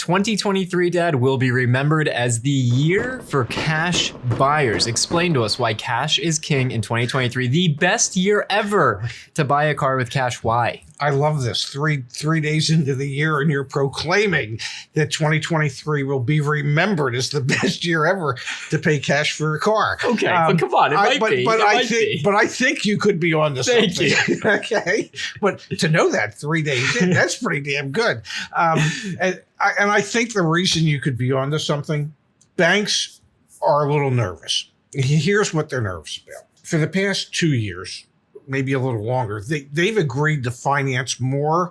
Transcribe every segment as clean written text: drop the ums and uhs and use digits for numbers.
2023, Dad, will be remembered as the year for cash buyers. Explain to us why cash is king in 2023, the best year ever to buy a car with cash. Why? I love this. Three days into the year, and you're proclaiming that 2023 will be remembered as the best year ever to pay cash for a car. Okay, but come on, it might be. But I think you could be on to something. Thank you. Okay, but to know that 3 days in, that's pretty damn good. And I think the reason you could be on to something, banks are a little nervous. Here's what they're nervous about. For the past 2 years, maybe a little longer, they've agreed to finance more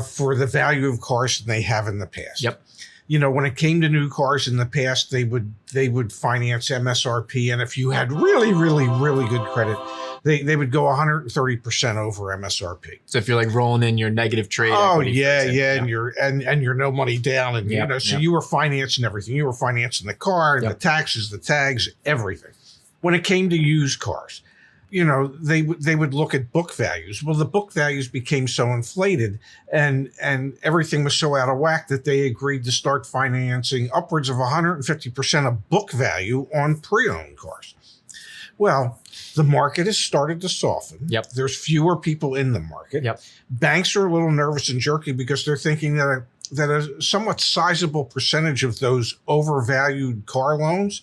for the value of cars than they have in the past. Yep. You know, when it came to new cars in the past, they would finance MSRP, and if you had really, really, really good credit, they would go 130% over MSRP. So if you're like rolling in your negative trade. Oh equity, yeah, example, and you're no money down, and you were financing everything. You were financing the car, the taxes, the tags, everything. When it came to used cars, you know, they would look at book values. Well, the book values became so inflated and everything was so out of whack that they agreed to start financing upwards of 150% of book value on pre-owned cars. Well, the market has started to soften. Yep. There's fewer people in the market. Yep. Banks are a little nervous and jerky because they're thinking that a somewhat sizable percentage of those overvalued car loans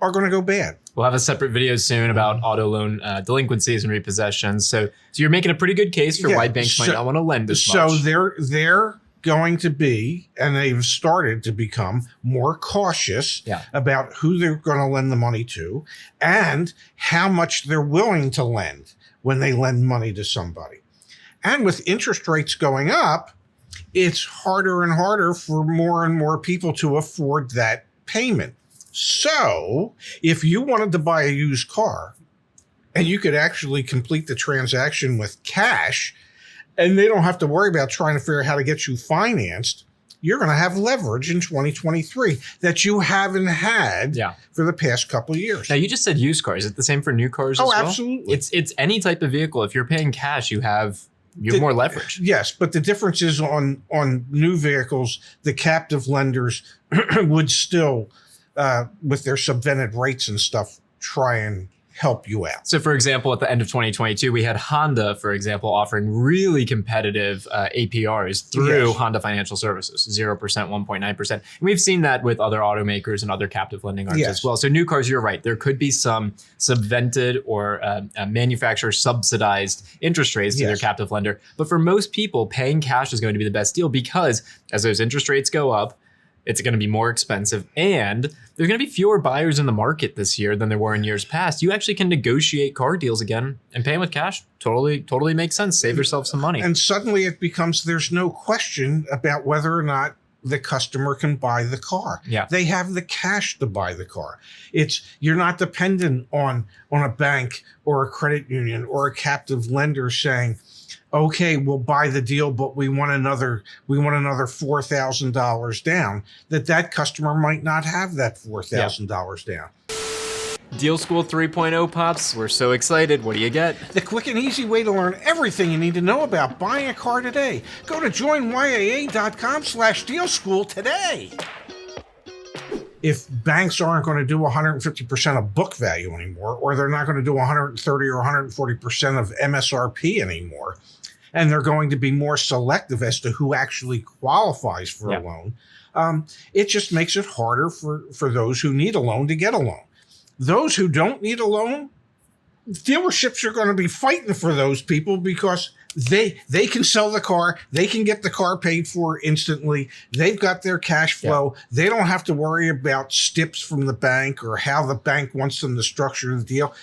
are going to go bad. We'll have a separate video soon about auto loan delinquencies and repossessions. So you're making a pretty good case for why banks might not want to lend as much. So they're going to be, and they've started to become, more cautious about who they're going to lend the money to and how much they're willing to lend when they lend money to somebody. And with interest rates going up, it's harder and harder for more and more people to afford that payment. So if you wanted to buy a used car and you could actually complete the transaction with cash and they don't have to worry about trying to figure out how to get you financed, you're going to have leverage in 2023 that you haven't had for the past couple of years. Now, you just said used cars. Is it the same for new cars as well? Oh, absolutely. It's any type of vehicle. If you're paying cash, you have more leverage. Yes, but the difference is on new vehicles, the captive lenders would still, with their subvented rates and stuff, try and help you out. So, for example, at the end of 2022, we had Honda, for example, offering really competitive APRs through Honda Financial Services, 0%, 1.9%. And we've seen that with other automakers and other captive lending arms as well. So new cars, you're right. There could be some subvented or manufacturer subsidized interest rates to their captive lender. But for most people, paying cash is going to be the best deal because as those interest rates go up, it's going to be more expensive, and there's going to be fewer buyers in the market this year than there were in years past. You actually can negotiate car deals again, and paying with cash totally makes sense. Save yourself some money. And suddenly it becomes, there's no question about whether or not the customer can buy the car. Yeah. They have the cash to buy the car. You're not dependent on a bank or a credit union or a captive lender saying, okay, we'll buy the deal, but we want another $4,000 down. That customer might not have that $4,000 down. Deal School 3.0 pops. We're so excited. What do you get? The quick and easy way to learn everything you need to know about buying a car today. Go to joinyaa.com/dealschool today. If banks aren't going to do 150% of book value anymore, or they're not going to do 130 or 140% of MSRP anymore, and they're going to be more selective as to who actually qualifies for a loan, it just makes it harder for those who need a loan to get a loan. Those who don't need a loan, dealerships are going to be fighting for those people because they can sell the car. They can get the car paid for instantly. They've got their cash flow. Yeah. They don't have to worry about stips from the bank or how the bank wants them to structure the deal.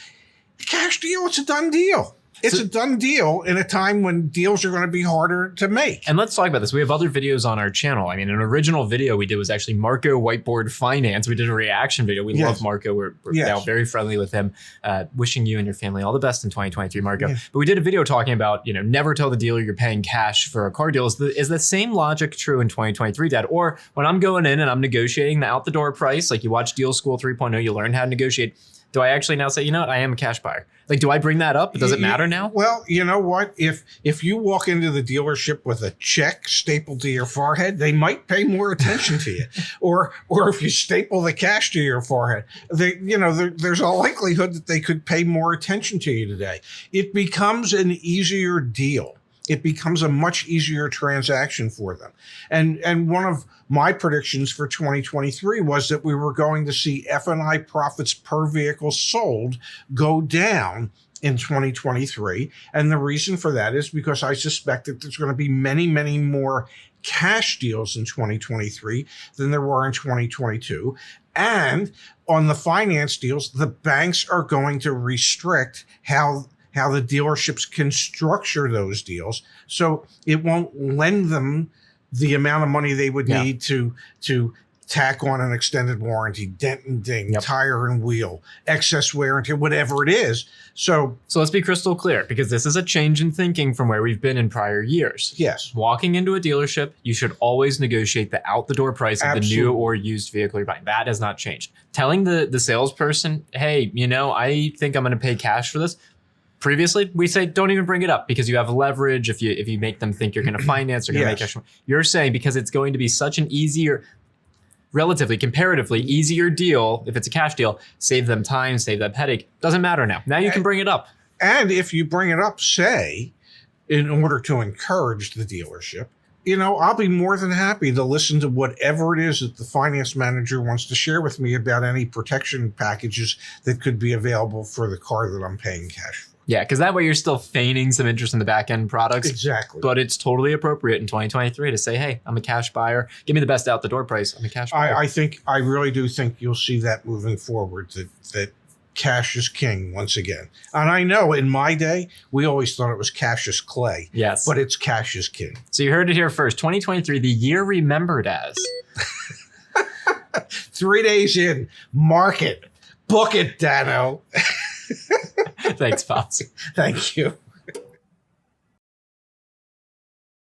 Cash deal, it's a done deal. It's a done deal in a time when deals are going to be harder to make. And let's talk about this. We have other videos on our channel. I mean, an original video we did was actually Marco Whiteboard Finance. We did a reaction video. We love Marco. We're now very friendly with him. Wishing you and your family all the best in 2023, Marco. But we did a video talking about, never tell the dealer you're paying cash for a car deal. Is the same logic true in 2023, Dad? Or when I'm going in and I'm negotiating the out the door price, like you watch Deal School 3.0, you learn how to negotiate. do I actually now say, you know what, I am a cash buyer? Like, do I bring that up? Does it matter now? Well, you know what? If you walk into the dealership with a check stapled to your forehead, they might pay more attention to you. or if you staple the cash to your forehead, there's a likelihood that they could pay more attention to you today. It becomes an easier deal. It becomes a much easier transaction for them. And one of my predictions for 2023 was that we were going to see F&I profits per vehicle sold go down in 2023. And the reason for that is because I suspect that there's going to be many, many more cash deals in 2023 than there were in 2022. And on the finance deals, the banks are going to restrict how the dealerships can structure those deals. So it won't lend them the amount of money they would need to tack on an extended warranty, dent and ding, tire and wheel, excess wear and tear, whatever it is. So let's be crystal clear, because this is a change in thinking from where we've been in prior years. Yes. Walking into a dealership, you should always negotiate the out-the-door price of the new or used vehicle you're buying. That has not changed. Telling the salesperson, hey, I think I'm going to pay cash for this. Previously, we say don't even bring it up because you have leverage. If you make them think you're going to finance or going to make extra, you're saying because it's going to be such an easier, relatively, comparatively easier deal. If it's a cash deal, save them time, save them headache. Doesn't matter now. Now you can bring it up. And if you bring it up, say, in order to encourage the dealership, I'll be more than happy to listen to whatever it is that the finance manager wants to share with me about any protection packages that could be available for the car that I'm paying cash for. Yeah, because that way you're still feigning some interest in the back end products. Exactly. But it's totally appropriate in 2023 to say, hey, I'm a cash buyer. Give me the best out the door price. I'm a cash buyer. I really do think you'll see that moving forward, that cash is king once again. And I know in my day, we always thought it was cash is clay. Yes. But it's cash is king. So you heard it here first. 2023, the year remembered as. 3 days in, mark it. Book it, Dano. Thanks, Pops. Thank you.